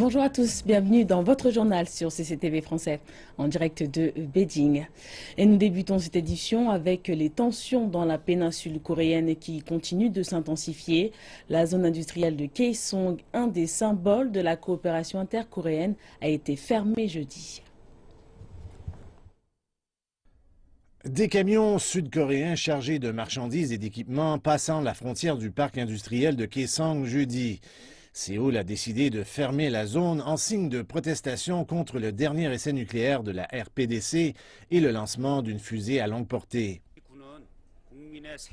Bonjour à tous, bienvenue dans votre journal sur CCTV français, en direct de Beijing. Et nous débutons cette édition avec les tensions dans la péninsule coréenne qui continuent de s'intensifier. La zone industrielle de Kaesong, un des symboles de la coopération intercoréenne, a été fermée jeudi. Des camions sud-coréens chargés de marchandises et d'équipements passant la frontière du parc industriel de Kaesong jeudi. Séoul a décidé de fermer la zone en signe de protestation contre le dernier essai nucléaire de la RPDC et le lancement d'une fusée à longue portée.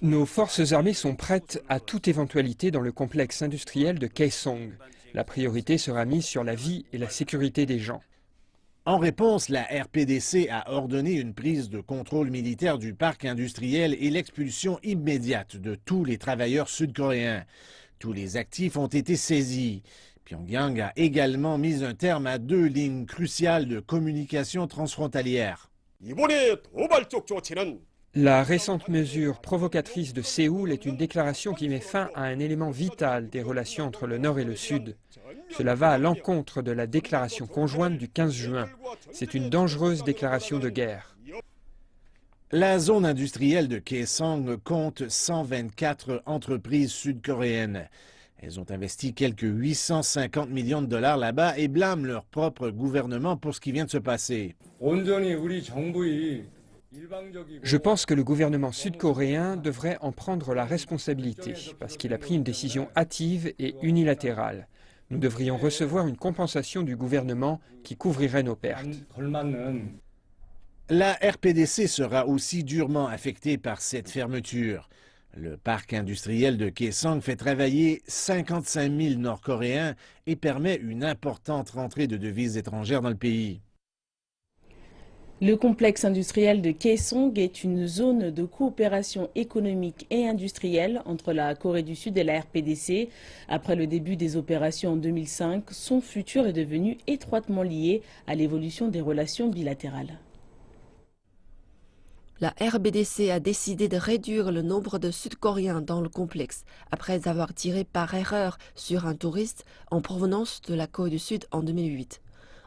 Nos forces armées sont prêtes à toute éventualité dans le complexe industriel de Kaesong. La priorité sera mise sur la vie et la sécurité des gens. En réponse, la RPDC a ordonné une prise de contrôle militaire du parc industriel et l'expulsion immédiate de tous les travailleurs sud-coréens. Tous les actifs ont été saisis. Pyongyang a également mis un terme à 2 lignes cruciales de communication transfrontalière. La récente mesure provocatrice de Séoul est une déclaration qui met fin à un élément vital des relations entre le Nord et le Sud. Cela va à l'encontre de la déclaration conjointe du 15 juin. C'est une dangereuse déclaration de guerre. La zone industrielle de Kaesong compte 124 entreprises sud-coréennes. Elles ont investi quelques 850 millions de dollars là-bas et blâment leur propre gouvernement pour ce qui vient de se passer. Je pense que le gouvernement sud-coréen devrait en prendre la responsabilité parce qu'il a pris une décision hâtive et unilatérale. Nous devrions recevoir une compensation du gouvernement qui couvrirait nos pertes. La RPDC sera aussi durement affectée par cette fermeture. Le parc industriel de Kaesong fait travailler 55 000 Nord-Coréens et permet une importante rentrée de devises étrangères dans le pays. Le complexe industriel de Kaesong est une zone de coopération économique et industrielle entre la Corée du Sud et la RPDC. Après le début des opérations en 2005, son futur est devenu étroitement lié à l'évolution des relations bilatérales. La RBDC a décidé de réduire le nombre de Sud-Coréens dans le complexe après avoir tiré par erreur sur un touriste en provenance de la Corée du Sud en 2008.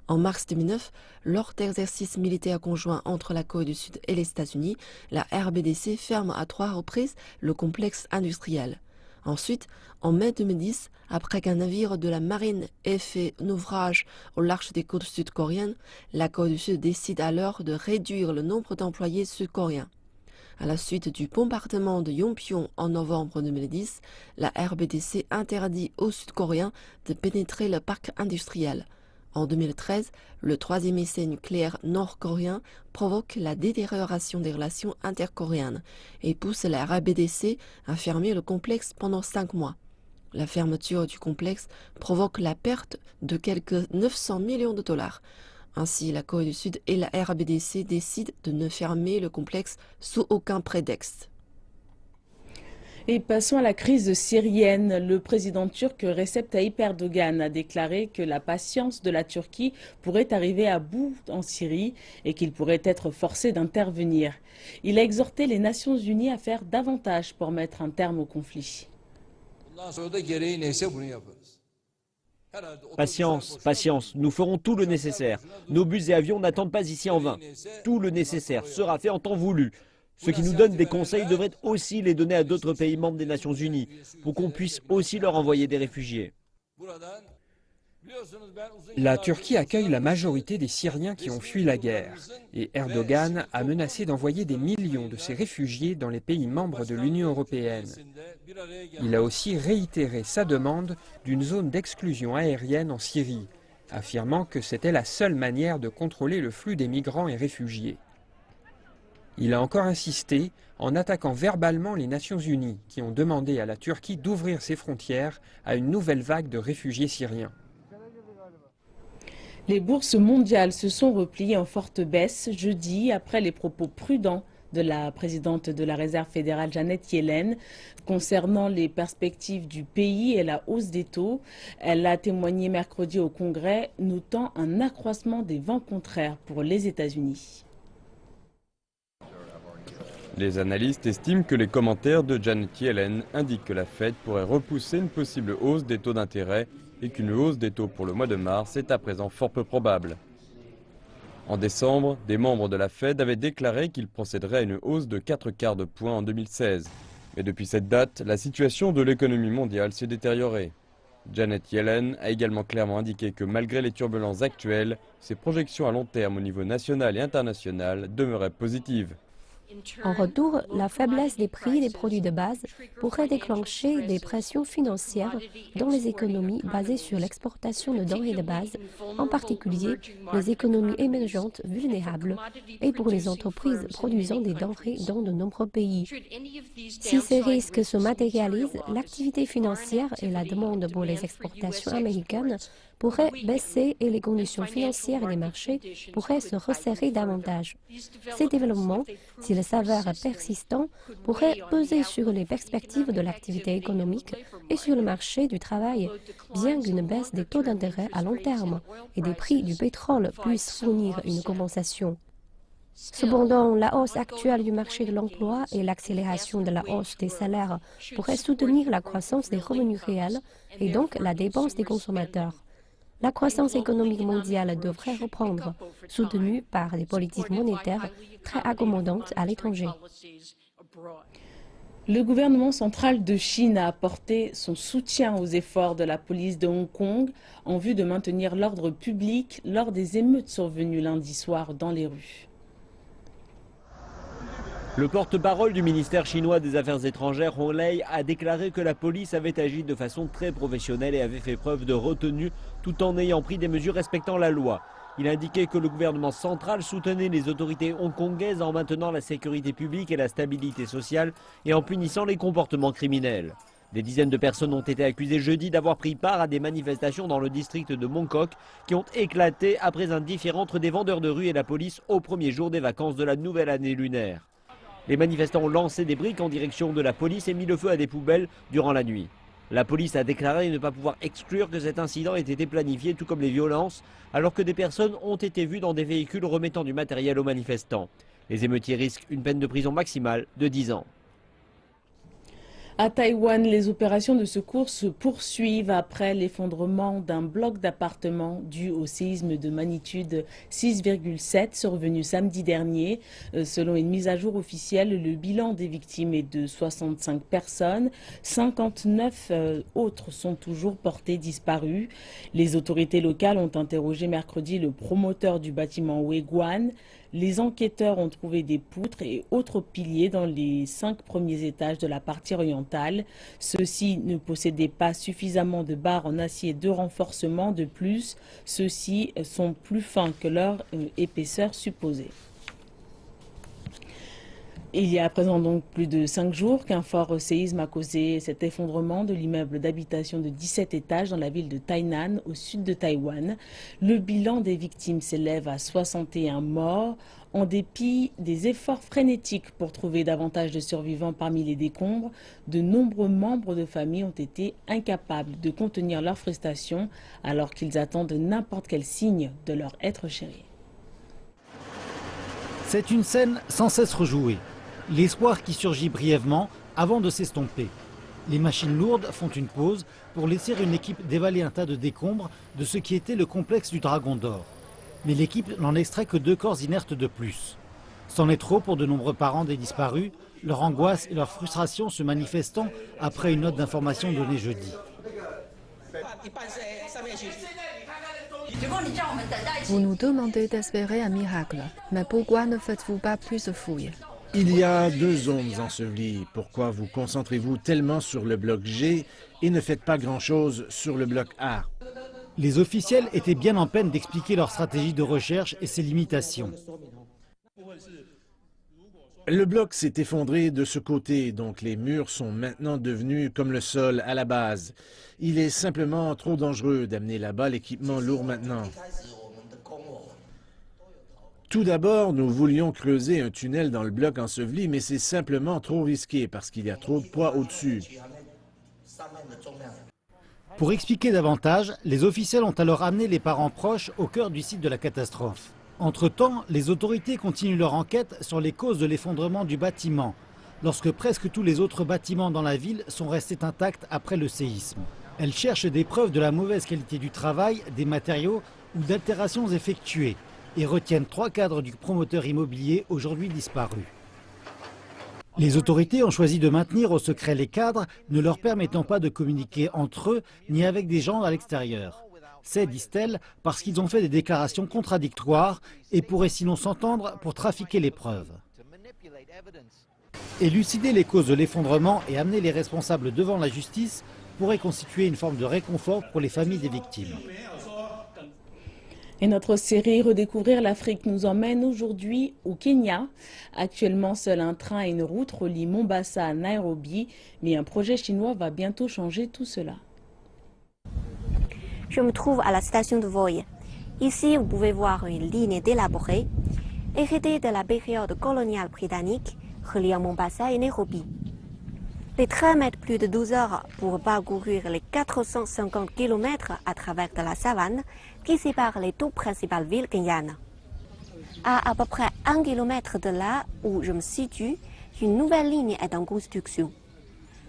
En mars 2009, lors d'exercices militaires conjoints entre la Corée du Sud et les États-Unis, la RBDC ferme à 3 reprises le complexe industriel. Ensuite, en mai 2010, après qu'un navire de la marine ait fait naufrage au large des côtes sud-coréennes, la Corée du Sud décide alors de réduire le nombre d'employés sud-coréens. À la suite du bombardement de Yongbyon en novembre 2010, la RBDC interdit aux Sud-Coréens de pénétrer le parc industriel. En 2013, le 3e essai nucléaire nord-coréen provoque la détérioration des relations intercoréennes et pousse la RBDC à fermer le complexe pendant 5 mois. La fermeture du complexe provoque la perte de quelques 900 millions de dollars. Ainsi, la Corée du Sud et la RBDC décident de ne fermer le complexe sous aucun prétexte. Et passons à la crise syrienne. Le président turc Recep Tayyip Erdogan a déclaré que la patience de la Turquie pourrait arriver à bout en Syrie et qu'il pourrait être forcé d'intervenir. Il a exhorté les Nations Unies à faire davantage pour mettre un terme au conflit. Patience, patience, nous ferons tout le nécessaire. Nos bus et avions n'attendent pas ici en vain. Tout le nécessaire sera fait en temps voulu. Ceux qui nous donnent des conseils devraient aussi les donner à d'autres pays membres des Nations Unies, pour qu'on puisse aussi leur envoyer des réfugiés. La Turquie accueille la majorité des Syriens qui ont fui la guerre, et Erdogan a menacé d'envoyer des millions de ces réfugiés dans les pays membres de l'Union européenne. Il a aussi réitéré sa demande d'une zone d'exclusion aérienne en Syrie, affirmant que c'était la seule manière de contrôler le flux des migrants et réfugiés. Il a encore insisté en attaquant verbalement les Nations Unies qui ont demandé à la Turquie d'ouvrir ses frontières à une nouvelle vague de réfugiés syriens. Les bourses mondiales se sont repliées en forte baisse jeudi après les propos prudents de la présidente de la Réserve fédérale Janet Yellen concernant les perspectives du pays et la hausse des taux. Elle a témoigné mercredi au Congrès, notant un accroissement des vents contraires pour les États-Unis. Les analystes estiment que les commentaires de Janet Yellen indiquent que la Fed pourrait repousser une possible hausse des taux d'intérêt et qu'une hausse des taux pour le mois de mars est à présent fort peu probable. En décembre, des membres de la Fed avaient déclaré qu'ils procéderaient à une hausse de 4/4 de point en 2016. Mais depuis cette date, la situation de l'économie mondiale s'est détériorée. Janet Yellen a également clairement indiqué que malgré les turbulences actuelles, ses projections à long terme au niveau national et international demeuraient positives. En retour, la faiblesse des prix des produits de base pourrait déclencher des pressions financières dans les économies basées sur l'exportation de denrées de base, en particulier les économies émergentes vulnérables et pour les entreprises produisant des denrées dans de nombreux pays. Si ces risques se matérialisent, l'activité financière et la demande pour les exportations américaines pourraient baisser et les conditions financières des marchés pourraient se resserrer davantage. Ces développements, s'ils s'avèrent persistants, pourraient peser sur les perspectives de l'activité économique et sur le marché du travail, bien qu'une baisse des taux d'intérêt à long terme et des prix du pétrole puisse fournir une compensation. Cependant, la hausse actuelle du marché de l'emploi et l'accélération de la hausse des salaires pourraient soutenir la croissance des revenus réels et donc la dépense des consommateurs. La croissance économique mondiale devrait reprendre, soutenue par des politiques monétaires très accommodantes à l'étranger. Le gouvernement central de Chine a apporté son soutien aux efforts de la police de Hong Kong en vue de maintenir l'ordre public lors des émeutes survenues lundi soir dans les rues. Le porte-parole du ministère chinois des Affaires étrangères, Hong Lei, a déclaré que la police avait agi de façon très professionnelle et avait fait preuve de retenue tout en ayant pris des mesures respectant la loi. Il a indiqué que le gouvernement central soutenait les autorités hongkongaises en maintenant la sécurité publique et la stabilité sociale et en punissant les comportements criminels. Des dizaines de personnes ont été accusées jeudi d'avoir pris part à des manifestations dans le district de Mong Kok qui ont éclaté après un différend entre des vendeurs de rue et la police au premier jour des vacances de la nouvelle année lunaire. Les manifestants ont lancé des briques en direction de la police et mis le feu à des poubelles durant la nuit. La police a déclaré ne pas pouvoir exclure que cet incident ait été planifié, tout comme les violences, alors que des personnes ont été vues dans des véhicules remettant du matériel aux manifestants. Les émeutiers risquent une peine de prison maximale de 10 ans. À Taïwan, les opérations de secours se poursuivent après l'effondrement d'un bloc d'appartements dû au séisme de magnitude 6,7 survenu samedi dernier. Selon une mise à jour officielle, le bilan des victimes est de 65 personnes. 59 autres sont toujours portés disparus. Les autorités locales ont interrogé mercredi le promoteur du bâtiment Weiguan. Les enquêteurs ont trouvé des poutres et autres piliers dans les 5 premiers étages de la partie orientale. Ceux-ci ne possédaient pas suffisamment de barres en acier de renforcement. De plus, ceux-ci sont plus fins que leur épaisseur supposée. Il y a à présent donc plus de 5 jours qu'un fort séisme a causé cet effondrement de l'immeuble d'habitation de 17 étages dans la ville de Tainan, au sud de Taïwan. Le bilan des victimes s'élève à 61 morts. En dépit des efforts frénétiques pour trouver davantage de survivants parmi les décombres, de nombreux membres de famille ont été incapables de contenir leur frustration alors qu'ils attendent n'importe quel signe de leur être chéri. C'est une scène sans cesse rejouée. L'espoir qui surgit brièvement avant de s'estomper. Les machines lourdes font une pause pour laisser une équipe dévaler un tas de décombres de ce qui était le complexe du Dragon d'Or. Mais l'équipe n'en extrait que 2 corps inertes de plus. C'en est trop pour de nombreux parents des disparus, leur angoisse et leur frustration se manifestant après une note d'information donnée jeudi. Vous nous demandez d'espérer un miracle, mais pourquoi ne faites-vous pas plus de fouilles? Il y a 2 zones ensevelies. Pourquoi vous concentrez-vous tellement sur le bloc G et ne faites pas grand-chose sur le bloc A? Les officiels étaient bien en peine d'expliquer leur stratégie de recherche et ses limitations. Le bloc s'est effondré de ce côté, donc les murs sont maintenant devenus comme le sol à la base. Il est simplement trop dangereux d'amener là-bas l'équipement lourd maintenant. Tout d'abord, nous voulions creuser un tunnel dans le bloc enseveli, mais c'est simplement trop risqué parce qu'il y a trop de poids au-dessus. Pour expliquer davantage, les officiels ont alors amené les parents proches au cœur du site de la catastrophe. Entre-temps, les autorités continuent leur enquête sur les causes de l'effondrement du bâtiment, lorsque presque tous les autres bâtiments dans la ville sont restés intacts après le séisme. Elle cherche des preuves de la mauvaise qualité du travail, des matériaux ou d'altérations effectuées et retiennent 3 cadres du promoteur immobilier aujourd'hui disparus. Les autorités ont choisi de maintenir au secret les cadres, ne leur permettant pas de communiquer entre eux ni avec des gens à l'extérieur. C'est, disent-elles, parce qu'ils ont fait des déclarations contradictoires et pourraient sinon s'entendre pour trafiquer les preuves. Élucider les causes de l'effondrement et amener les responsables devant la justice pourrait constituer une forme de réconfort pour les familles des victimes. Et notre série Redécouvrir l'Afrique nous emmène aujourd'hui au Kenya. Actuellement, seul un train et une route relient Mombasa à Nairobi, mais un projet chinois va bientôt changer tout cela. Je me trouve à la station de Voi. Ici, vous pouvez voir une ligne délabrée, héritée de la période coloniale britannique, reliant Mombasa et Nairobi. Les trains mettent plus de 12 heures pour parcourir les 450 km à travers de la savane qui sépare les 2 principales villes kenyanes. À peu près 1 km de là où je me situe, une nouvelle ligne est en construction.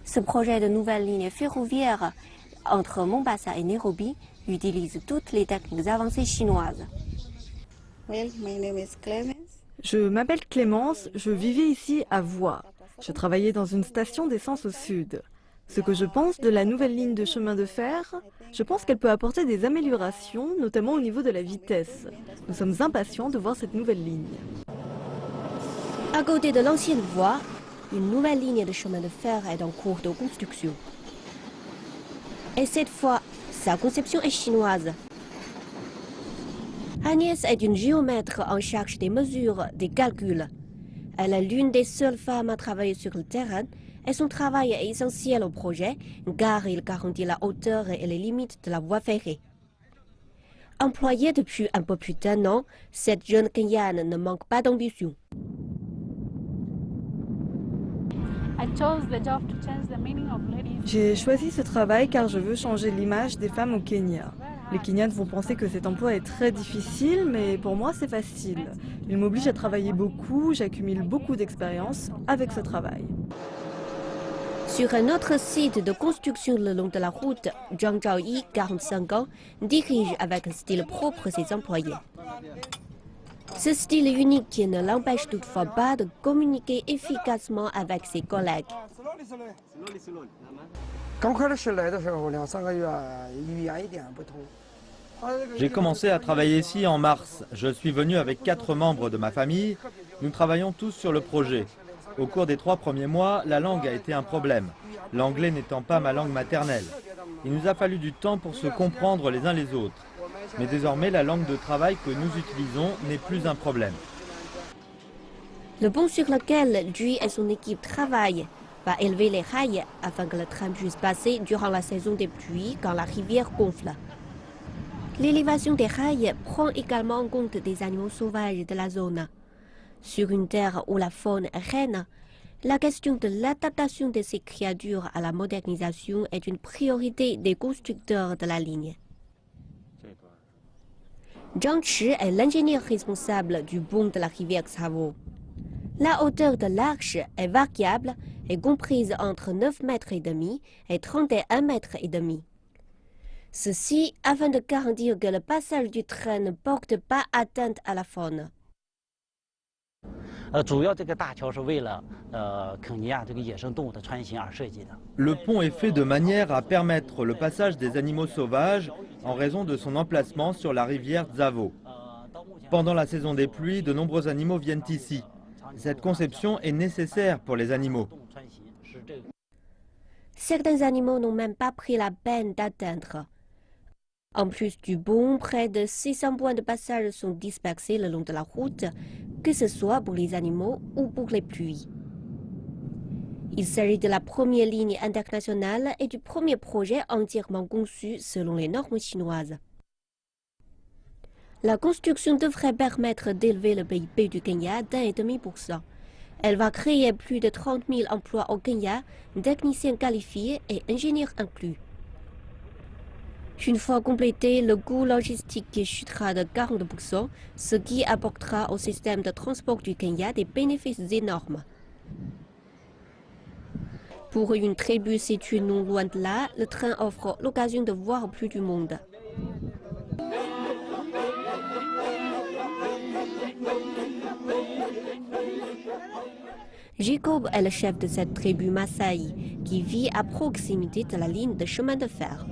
Ce projet de nouvelle ligne ferroviaire entre Mombasa et Nairobi utilise toutes les techniques avancées chinoises. Je m'appelle Clémence, je vivais ici à Voi. Je travaillais dans une station d'essence au sud. Ce que je pense de la nouvelle ligne de chemin de fer, je pense qu'elle peut apporter des améliorations, notamment au niveau de la vitesse. Nous sommes impatients de voir cette nouvelle ligne. À côté de l'ancienne voie, une nouvelle ligne de chemin de fer est en cours de construction. Et cette fois, sa conception est chinoise. Agnès est une géomètre en charge des mesures, des calculs. Elle est l'une des seules femmes à travailler sur le terrain et son travail est essentiel au projet car il garantit la hauteur et les limites de la voie ferrée. Employée depuis un peu plus d'1 an, cette jeune Kenyane ne manque pas d'ambition. J'ai choisi ce travail car je veux changer l'image des femmes au Kenya. Les Kenyanes vont penser que cet emploi est très difficile, mais pour moi c'est facile. Il m'oblige à travailler beaucoup, j'accumule beaucoup d'expérience avec ce travail. Sur un autre site de construction le long de la route, Zhang Zhaoyi, 45 ans, dirige avec un style propre ses employés. Ce style unique ne l'empêche toutefois pas de communiquer efficacement avec ses collègues. J'ai commencé à travailler ici en mars. Je suis venu avec 4 membres de ma famille. Nous travaillons tous sur le projet. Au cours des 3 premiers mois, la langue a été un problème. L'anglais n'étant pas ma langue maternelle. Il nous a fallu du temps pour se comprendre les uns les autres. Mais désormais, la langue de travail que nous utilisons n'est plus un problème. Le pont sur lequel lui et son équipe travaillent va élever les rails afin que le train puisse passer durant la saison des pluies quand la rivière gonfle. L'élévation des rails prend également en compte des animaux sauvages de la zone. Sur une terre où la faune est reine, la question de l'adaptation de ces créatures à la modernisation est une priorité des constructeurs de la ligne. Zhang Chi est l'ingénieur responsable du pont de la rivière Tsavo. La hauteur de l'arche est variable et comprise entre 9,5 mètres et 31,5 mètres. Ceci afin de garantir que le passage du train ne porte pas atteinte à la faune. Le pont est fait de manière à permettre le passage des animaux sauvages en raison de son emplacement sur la rivière Tsavo. Pendant la saison des pluies, de nombreux animaux viennent ici. Cette conception est nécessaire pour les animaux. Certains animaux n'ont même pas pris la peine d'atteindre. En plus du pont, près de 600 points de passage sont dispersés le long de la route, que ce soit pour les animaux ou pour les pluies. Il s'agit de la première ligne internationale et du premier projet entièrement conçu selon les normes chinoises. La construction devrait permettre d'élever le PIB du Kenya d'1,5%. Elle va créer plus de 30 000 emplois au Kenya, techniciens qualifiés et ingénieurs inclus. Une fois complété, le coût logistique chutera de 40%, ce qui apportera au système de transport du Kenya des bénéfices énormes. Pour une tribu située non loin de là, le train offre l'occasion de voir plus du monde. Jacob est le chef de cette tribu Maasai qui vit à proximité de la ligne de chemin de fer.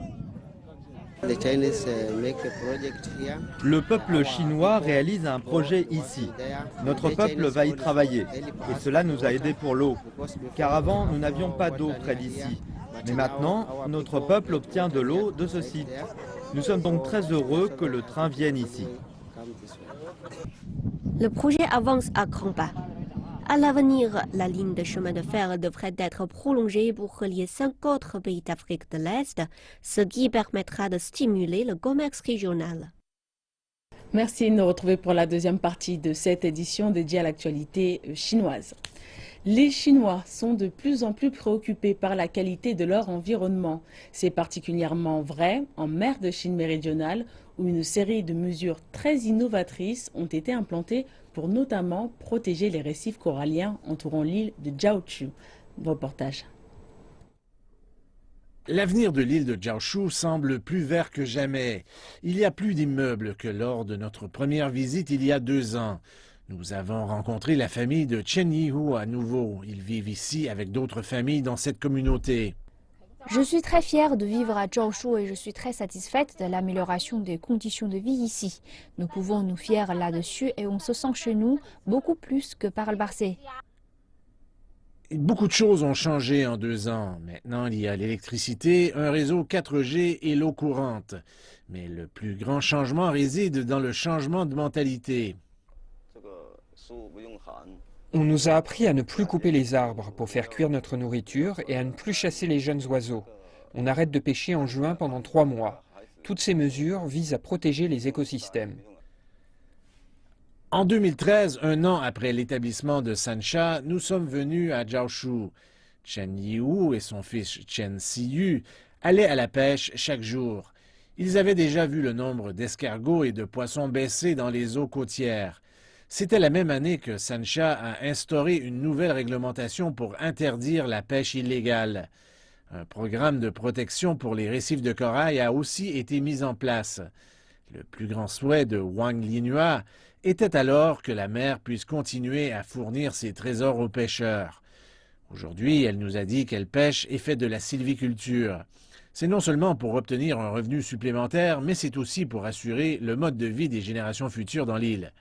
Le peuple chinois réalise un projet ici. Notre peuple va y travailler et cela nous a aidés pour l'eau. Car avant, nous n'avions pas d'eau près d'ici. Mais maintenant, notre peuple obtient de l'eau de ce site. Nous sommes donc très heureux que le train vienne ici. Le projet avance à grands pas. À l'avenir, la ligne de chemin de fer devrait être prolongée pour relier 5 autres pays d'Afrique de l'Est, ce qui permettra de stimuler le commerce régional. Merci de nous retrouver pour la deuxième partie de cette édition dédiée à l'actualité chinoise. Les Chinois sont de plus en plus préoccupés par la qualité de leur environnement. C'est particulièrement vrai en mer de Chine méridionale, où une série de mesures très innovatrices ont été implantées pour notamment protéger les récifs coralliens entourant l'île de Jiaoshu. Reportage. L'avenir de l'île de Jiaoshu semble plus vert que jamais. Il y a plus d'immeubles que lors de notre première visite il y a 2 ans. Nous avons rencontré la famille de Chen Yihu à nouveau. Ils vivent ici avec d'autres familles dans cette communauté. Je suis très fière de vivre à Jiaoshu et je suis très satisfaite de l'amélioration des conditions de vie ici. Nous pouvons nous fier là-dessus et on se sent chez nous beaucoup plus que par le passé. Beaucoup de choses ont changé en 2 ans. Maintenant, il y a l'électricité, un réseau 4G et l'eau courante. Mais le plus grand changement réside dans le changement de mentalité. On nous a appris à ne plus couper les arbres pour faire cuire notre nourriture et à ne plus chasser les jeunes oiseaux. On arrête de pêcher en juin pendant 3 mois. Toutes ces mesures visent à protéger les écosystèmes. En 2013, 1 an après l'établissement de Sansha, nous sommes venus à Jiaoshu. Chen Yihu et son fils Chen Siyu allaient à la pêche chaque jour. Ils avaient déjà vu le nombre d'escargots et de poissons baisser dans les eaux côtières. C'était la même année que Sansha a instauré une nouvelle réglementation pour interdire la pêche illégale. Un programme de protection pour les récifs de corail a aussi été mis en place. Le plus grand souhait de Wang Linhua était alors que la mer puisse continuer à fournir ses trésors aux pêcheurs. Aujourd'hui, elle nous a dit qu'elle pêche et fait de la sylviculture. C'est non seulement pour obtenir un revenu supplémentaire, mais c'est aussi pour assurer le mode de vie des générations futures dans l'île.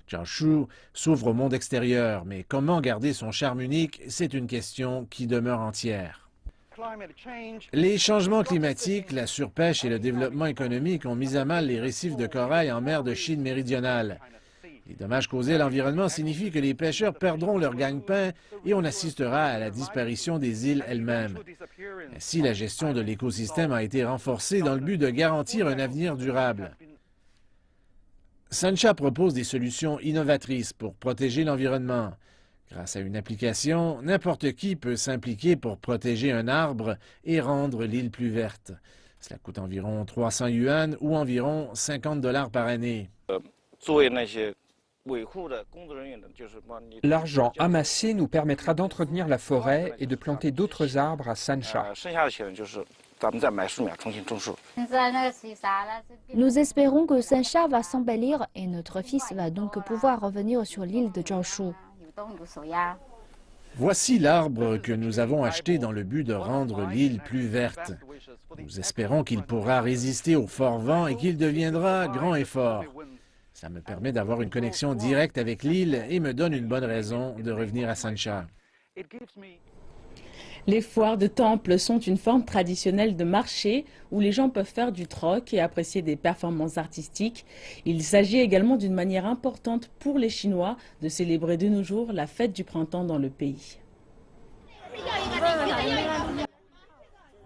Jiaoshu s'ouvre au monde extérieur, mais comment garder son charme unique, c'est une question qui demeure entière. Les changements climatiques, la surpêche et le développement économique ont mis à mal les récifs de corail en mer de Chine méridionale. Les dommages causés à l'environnement signifient que les pêcheurs perdront leur gagne-pain et on assistera à la disparition des îles elles-mêmes. Ainsi, la gestion de l'écosystème a été renforcée dans le but de garantir un avenir durable. Sansha propose des solutions innovatrices pour protéger l'environnement. Grâce à une application, n'importe qui peut s'impliquer pour protéger un arbre et rendre l'île plus verte. Cela coûte environ 300 yuan ou environ 50 $ par année. L'argent amassé nous permettra d'entretenir la forêt et de planter d'autres arbres à Sansha. Nous espérons que Sansha va s'embellir et notre fils va donc pouvoir revenir sur l'île de Jiaoshu. Voici l'arbre que nous avons acheté dans le but de rendre l'île plus verte. Nous espérons qu'il pourra résister aux forts vents et qu'il deviendra grand et fort. Ça me permet d'avoir une connexion directe avec l'île et me donne une bonne raison de revenir à Sansha. Les foires de temple sont une forme traditionnelle de marché où les gens peuvent faire du troc et apprécier des performances artistiques. Il s'agit également d'une manière importante pour les Chinois de célébrer de nos jours la fête du printemps dans le pays.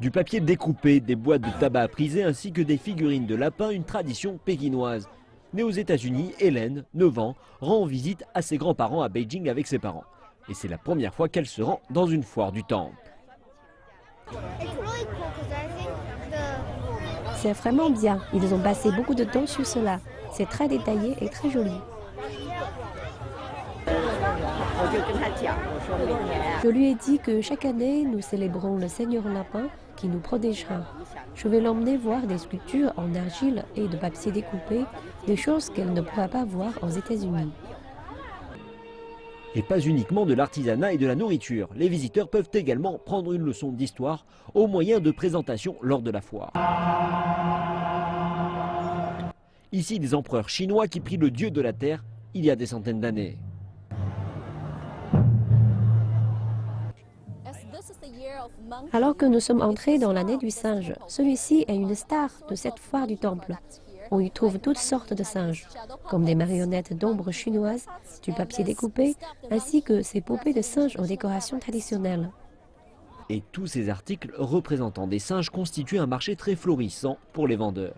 Du papier découpé, des boîtes de tabac prisées ainsi que des figurines de lapins, une tradition pékinoise. Née aux États-Unis, Hélène, 9 ans, rend visite à ses grands-parents à Beijing avec ses parents. Et c'est la première fois qu'elle se rend dans une foire du temple. C'est vraiment bien. Ils ont passé beaucoup de temps sur cela. C'est très détaillé et très joli. Je lui ai dit que chaque année, nous célébrons le Seigneur Lapin qui nous protégera. Je vais l'emmener voir des sculptures en argile et de papier découpé, des choses qu'elle ne pourra pas voir aux États-Unis. Et pas uniquement de l'artisanat et de la nourriture. Les visiteurs peuvent également prendre une leçon d'histoire au moyen de présentations lors de la foire. Ici, des empereurs chinois qui prient le dieu de la terre il y a des centaines d'années. Alors que nous sommes entrés dans l'année du singe, celui-ci est une star de cette foire du temple. On y trouve toutes sortes de singes, comme des marionnettes d'ombre chinoises, du papier découpé, ainsi que ces poupées de singes aux décorations traditionnelles. Et tous ces articles représentant des singes constituent un marché très florissant pour les vendeurs.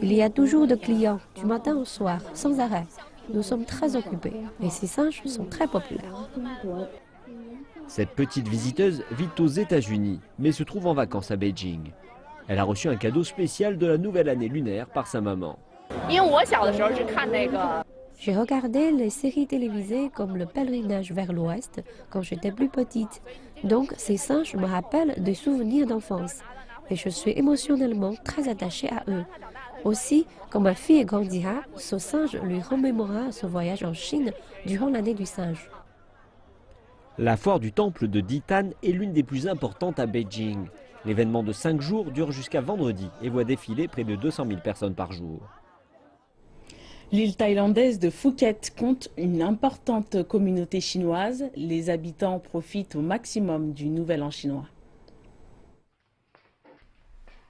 Il y a toujours de clients, du matin au soir, sans arrêt. Nous sommes très occupés et ces singes sont très populaires. Cette petite visiteuse vit aux États-Unis, mais se trouve en vacances à Beijing. Elle a reçu un cadeau spécial de la nouvelle année lunaire par sa maman. J'ai regardé les séries télévisées comme Le Pèlerinage vers l'Ouest quand j'étais plus petite. Donc ces singes me rappellent des souvenirs d'enfance. Et je suis émotionnellement très attachée à eux. Aussi, quand ma fille grandira, ce singe lui remémorera ce voyage en Chine durant l'année du singe. La foire du temple de Ditan est l'une des plus importantes à Beijing. L'événement de 5 jours dure jusqu'à vendredi et voit défiler près de 200 000 personnes par jour. L'île thaïlandaise de Phuket compte une importante communauté chinoise. Les habitants profitent au maximum du Nouvel An chinois.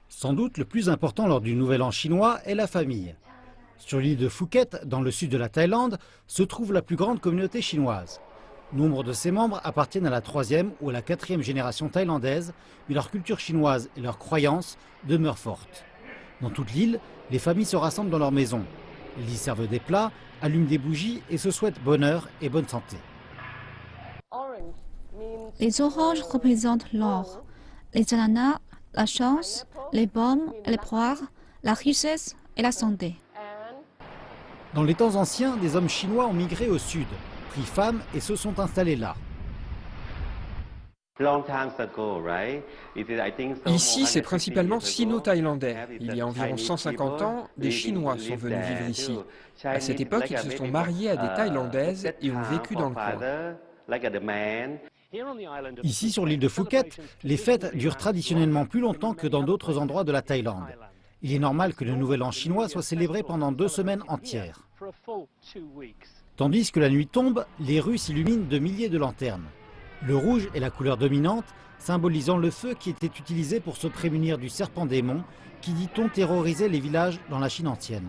Sans doute le plus important lors du Nouvel An chinois est la famille. Sur l'île de Phuket, dans le sud de la Thaïlande, se trouve la plus grande communauté chinoise. Nombre de ses membres appartiennent à la 3e ou à la 4e génération thaïlandaise, mais leur culture chinoise et leurs croyances demeurent fortes. Dans toute l'île, les familles se rassemblent dans leur maison. Ils y servent des plats, allument des bougies et se souhaitent bonheur et bonne santé. Les oranges représentent l'or, les ananas, la chance, les pommes et les poires, la richesse et la santé. Dans les temps anciens, des hommes chinois ont migré au sud, pris femmes et se sont installés là. Ici, c'est principalement sino-thaïlandais. Il y a environ 150 ans, des Chinois sont venus vivre ici. À cette époque, ils se sont mariés à des Thaïlandaises et ont vécu dans le coin. Ici, sur l'île de Phuket, les fêtes durent traditionnellement plus longtemps que dans d'autres endroits de la Thaïlande. Il est normal que le Nouvel An chinois soit célébré pendant 2 semaines entières. Tandis que la nuit tombe, les rues s'illuminent de milliers de lanternes. Le rouge est la couleur dominante, symbolisant le feu qui était utilisé pour se prémunir du serpent démon qui, dit-on, terrorisait les villages dans la Chine ancienne.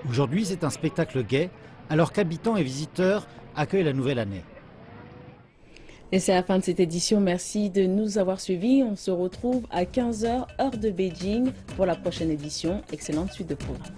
Aujourd'hui, c'est un spectacle gai, alors qu'habitants et visiteurs accueillent la nouvelle année. Et c'est la fin de cette édition. Merci de nous avoir suivis. On se retrouve à 15h, heure de Beijing, pour la prochaine édition. Excellente suite de programme.